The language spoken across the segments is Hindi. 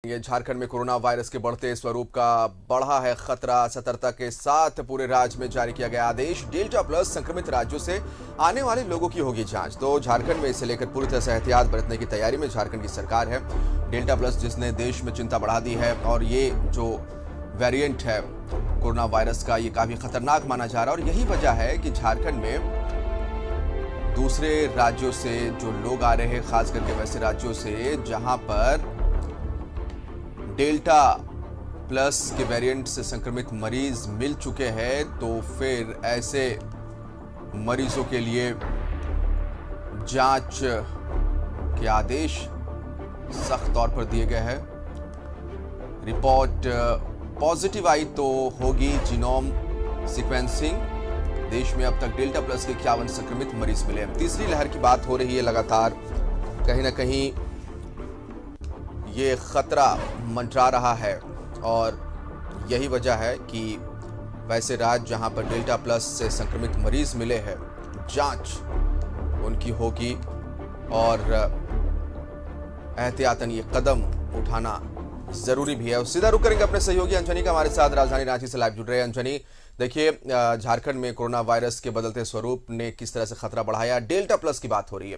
ये झारखंड में कोरोना वायरस के बढ़ते स्वरूप का बढ़ा है खतरा। सतर्कता के साथ पूरे राज्य में जारी किया गया आदेश। डेल्टा प्लस संक्रमित राज्यों से आने वाले लोगों की होगी जांच। तो झारखंड में इसे लेकर पूरी तरह से एहतियात बरतने की तैयारी में झारखंड की सरकार है। डेल्टा प्लस जिसने देश में चिंता बढ़ा दी है और ये जो वेरिएंट है कोरोना वायरस का, ये काफी खतरनाक माना जा रहा है। और यही वजह है कि झारखंड में दूसरे राज्यों से जो लोग आ रहे हैं, खास करके वैसे राज्यों से जहां पर डेल्टा प्लस के वेरिएंट से संक्रमित मरीज मिल चुके हैं, तो फिर ऐसे मरीजों के लिए जांच के आदेश सख्त तौर पर दिए गए हैं। रिपोर्ट पॉजिटिव आई तो होगी जीनोम सीक्वेंसिंग। देश में अब तक डेल्टा प्लस के 51 संक्रमित मरीज मिले हैं। तीसरी लहर की बात हो रही है लगातार, कहीं ना कहीं ये खतरा मंडरा रहा है और यही वजह है कि वैसे राज्य जहां पर डेल्टा प्लस से संक्रमित मरीज मिले हैं, जांच उनकी होगी और एहतियातन ये कदम उठाना जरूरी भी है। और सीधा रुक करेंगे अपने सहयोगी अंजनी का, हमारे साथ राजधानी रांची से लाइव जुड़ रहे हैं। अंजनी, देखिए झारखंड में कोरोना वायरस के बदलते स्वरूप ने किस तरह से खतरा बढ़ाया। डेल्टा प्लस की बात हो रही है,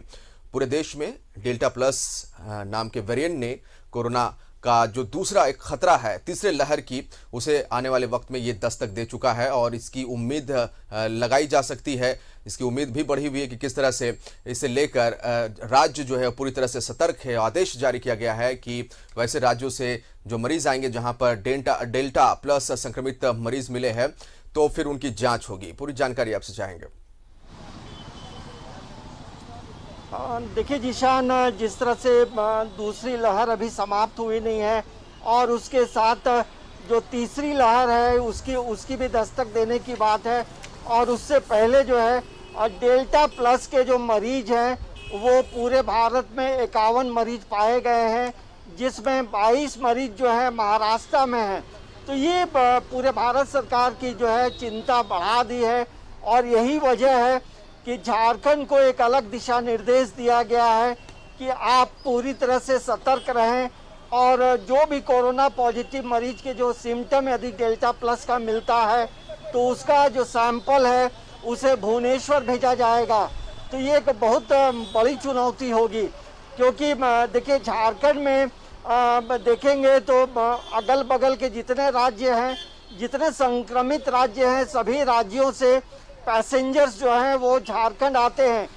पूरे देश में डेल्टा प्लस नाम के वेरिएंट ने कोरोना का जो दूसरा एक खतरा है तीसरे लहर की, उसे आने वाले वक्त में ये दस्तक दे चुका है और इसकी उम्मीद लगाई जा सकती है। इसकी उम्मीद भी बढ़ी हुई है कि किस तरह से इसे लेकर राज्य जो है पूरी तरह से सतर्क है। आदेश जारी किया गया है कि वैसे राज्यों से जो मरीज आएंगे जहां पर डेल्टा प्लस संक्रमित मरीज मिले हैं, तो फिर उनकी जांच होगी। पूरी जानकारी आपसे चाहेंगे। देखिए जीशान, जिस तरह से दूसरी लहर अभी समाप्त हुई नहीं है और उसके साथ जो तीसरी लहर है उसकी भी दस्तक देने की बात है। और उससे पहले जो है डेल्टा प्लस के जो मरीज हैं वो पूरे भारत में 51 मरीज पाए गए हैं, जिसमें 22 मरीज जो है महाराष्ट्र में हैं। तो ये पूरे भारत सरकार की जो है चिंता बढ़ा दी है और यही वजह है कि झारखंड को एक अलग दिशा निर्देश दिया गया है कि आप पूरी तरह से सतर्क रहें और जो भी कोरोना पॉजिटिव मरीज के जो सिम्टम यदि डेल्टा प्लस का मिलता है तो उसका जो सैंपल है उसे भुवनेश्वर भेजा जाएगा। तो ये एक बहुत बड़ी चुनौती होगी, क्योंकि देखिए झारखंड में देखेंगे तो अगल बगल के जितने राज्य हैं, जितने संक्रमित राज्य हैं, सभी राज्यों से पैसेंजर्स जो हैं वो झारखंड आते हैं।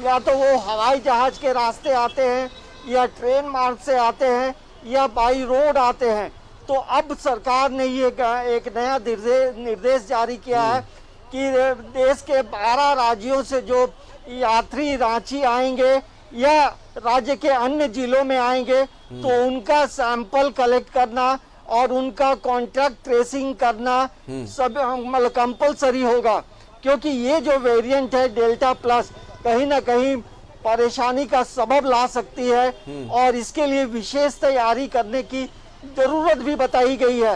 या तो वो हवाई जहाज के रास्ते आते हैं या ट्रेन मार्ग से आते हैं या बाई रोड आते हैं। तो अब सरकार ने ये एक नया निर्देश जारी किया है कि देश के 12 राज्यों से जो यात्री रांची आएंगे या राज्य के अन्य जिलों में आएंगे तो उनका सैंपल कलेक्ट करना और उनका कॉन्टैक्ट ट्रेसिंग करना सब मतलब कंपलसरी होगा, क्योंकि ये जो वेरिएंट है डेल्टा प्लस कहीं ना कहीं परेशानी का सबब ला सकती है और इसके लिए विशेष तैयारी करने की जरूरत भी बताई गई है।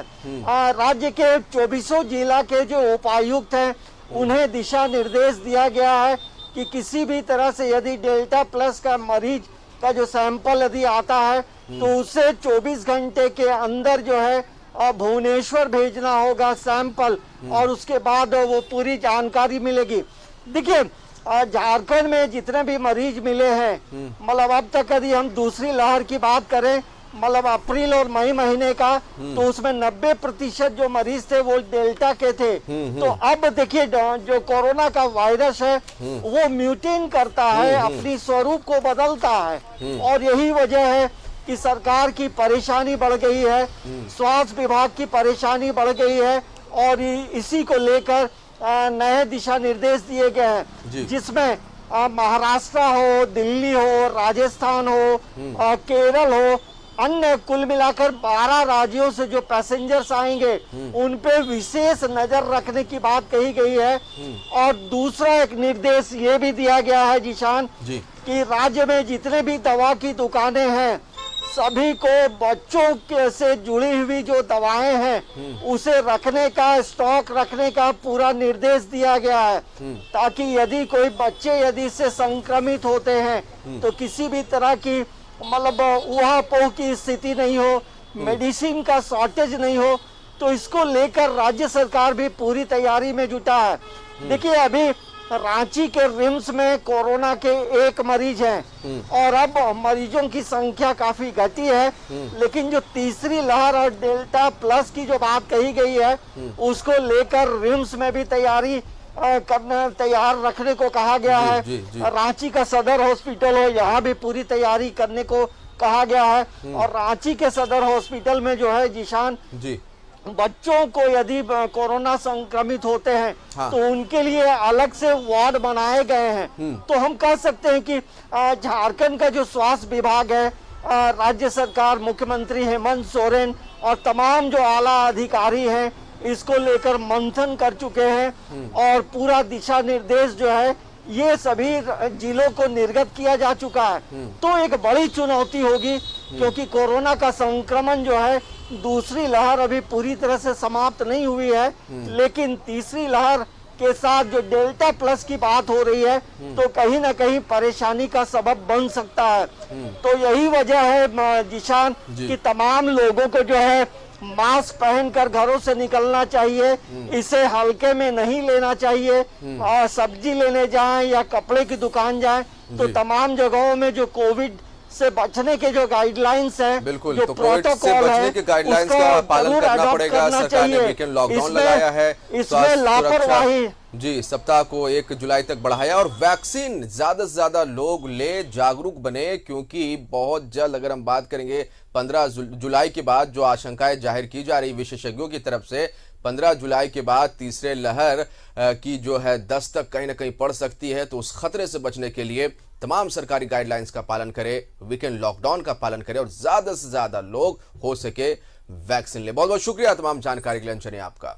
राज्य के 24 जिला के जो उपायुक्त हैं उन्हें दिशा निर्देश दिया गया है कि किसी भी तरह से यदि डेल्टा प्लस का मरीज का जो सैंपल यदि आता है तो उसे 24 घंटे के अंदर जो है भुवनेश्वर भेजना होगा सैंपल और उसके बाद वो पूरी जानकारी मिलेगी। देखिए झारखंड में जितने भी मरीज मिले हैं, मतलब अब तक यदि हम दूसरी लहर की बात करें, मतलब अप्रैल और मई महीने का, तो उसमें 90% जो मरीज थे वो डेल्टा के थे। तो अब देखिए जो कोरोना का वायरस है वो म्यूटेट करता है, अपनी स्वरूप को बदलता है और यही वजह है कि सरकार की परेशानी बढ़ गई है, स्वास्थ्य विभाग की परेशानी बढ़ गई है और इसी को लेकर नए दिशा निर्देश दिए गए हैं, जिसमें महाराष्ट्र हो, दिल्ली हो, राजस्थान हो, केरल हो, अन्य कुल मिलाकर 12 राज्यों से जो पैसेंजर्स आएंगे उन पे विशेष नजर रखने की बात कही गई है। और दूसरा एक निर्देश ये भी दिया गया है जीशान कि राज्य में जितने भी दवा की दुकानें हैं सभी को बच्चों के से जुड़ी हुई जो दवाएं हैं उसे रखने का, स्टॉक रखने का पूरा निर्देश दिया गया है, ताकि यदि कोई बच्चे यदि इससे संक्रमित होते हैं तो किसी भी तरह की मतलब उहापोह की स्थिति नहीं हो मेडिसिन का शॉर्टेज नहीं हो, तो इसको लेकर राज्य सरकार भी पूरी तैयारी में जुटा है। देखिए, अभी रांची के रिम्स में कोरोना के 1 मरीज हैं और अब मरीजों की संख्या काफी घटी है, लेकिन जो तीसरी लहर और डेल्टा प्लस की जो बात कही गई है उसको लेकर रिम्स में भी तैयारी करना, तैयार रखने को कहा गया है। रांची का सदर हॉस्पिटल हो, यहाँ भी पूरी तैयारी करने को कहा गया है। और रांची के सदर हॉस्पिटल में जो है जीशान जी, बच्चों को यदि कोरोना संक्रमित होते हैं तो उनके लिए अलग से वार्ड बनाए गए हैं। तो हम कह सकते हैं कि झारखंड का जो स्वास्थ्य विभाग है, राज्य सरकार, मुख्यमंत्री हेमंत सोरेन और तमाम जो आला अधिकारी हैं, इसको लेकर मंथन कर चुके हैं और पूरा दिशा निर्देश जो है ये सभी जिलों को निर्गत किया जा चुका है। तो एक बड़ी चुनौती होगी, क्योंकि कोरोना का संक्रमण जो है, दूसरी लहर अभी पूरी तरह से समाप्त नहीं हुई है, लेकिन तीसरी लहर के साथ जो डेल्टा प्लस की बात हो रही है तो कहीं ना कहीं परेशानी का सबब बन सकता है। तो यही वजह है जिशान कि तमाम लोगों को जो है मास्क पहनकर घरों से निकलना चाहिए, इसे हल्के में नहीं लेना चाहिए। सब्जी लेने जाएं या कपड़े की दुकान जाएं तो तमाम जगहों में जो कोविड से बचने के जो गाइडलाइंस हैं, बिल्कुल, जो तो कोविड से बचने के गाइडलाइंस का पालन करना पड़ेगा। सरकार ने वीकेंड लॉकडाउन लगाया है, इसमें लापरवाही जी सप्ताह को 1 जुलाई तक बढ़ाया और वैक्सीन ज्यादा से ज्यादा लोग ले, जागरूक बने, क्योंकि बहुत जल्द, अगर हम बात करेंगे 15 जुलाई के बाद जो आशंकाएं जाहिर की जा रही विशेषज्ञों की तरफ से, 15 जुलाई के बाद तीसरे लहर की जो है दस्तक कहीं ना कहीं पड़ सकती है। तो उस खतरे से बचने के लिए तमाम सरकारी गाइडलाइंस का पालन करें, वीकेंड लॉकडाउन का पालन करें और ज्यादा से ज्यादा लोग हो सके वैक्सीन ले। बहुत बहुत शुक्रिया तमाम जानकारी के लिए अंजनी आपका।